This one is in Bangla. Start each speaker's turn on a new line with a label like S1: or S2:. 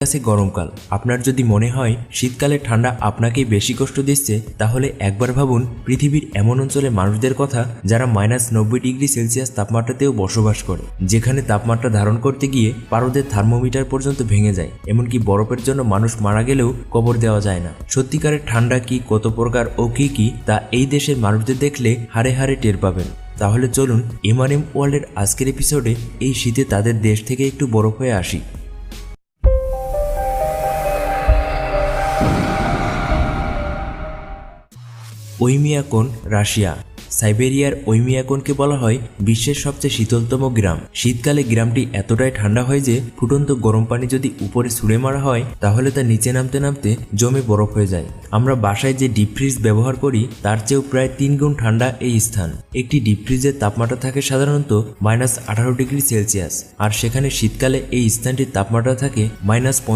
S1: আছে গরমকাল। আপনার যদি মনে হয় শীতকালে ঠান্ডা আপনাকেই বেশি কষ্ট দিচ্ছে, তাহলে একবার ভাবুন পৃথিবীর এমন অঞ্চলে মানুষদের কথা যারা -90°C তাপমাত্রাতেও বসবাস করে, যেখানে তাপমাত্রা ধারণ করতে গিয়ে পারদের থার্মোমিটার পর্যন্ত ভেঙে যায়। এমনকি বরফের জন্য মানুষ মারা গেলেও কবর দেওয়া যায় না। সত্যিকারের ঠান্ডা কি, কত প্রকার ও কি তা এই দেশের মানুষদের দেখলে হাড়ে হাড়ে টের পাবেন। তাহলে চলুন এমআরএম ওয়ার্ল্ডের আজকের এপিসোডে এই শীতে তাদের দেশ থেকে একটু বরফ হয়ে আসি। Oymyakon, Russia. সাইবেরিয়ার ওইমিয়াকনকে বলা হয় বিশ্বের সবচেয়ে শীতলতম গ্রাম। শীতকালে গ্রামটি এতটাই ঠান্ডা হয় যে ফুটন্ত গরম পানি যদি উপরে ছুঁড়ে মারা হয় তাহলে তা নিচে নামতে নামতে জমে বরফ হয়ে যায়। আমরা বাসায় যে ডিপ ফ্রিজ ব্যবহার করি তার চেয়েও প্রায় 3 গুণ ঠান্ডা এই স্থান। একটি ডিপ ফ্রিজের তাপমাত্রা থাকে সাধারণত -18°C, আর সেখানে শীতকালে এই স্থানটির তাপমাত্রা থাকে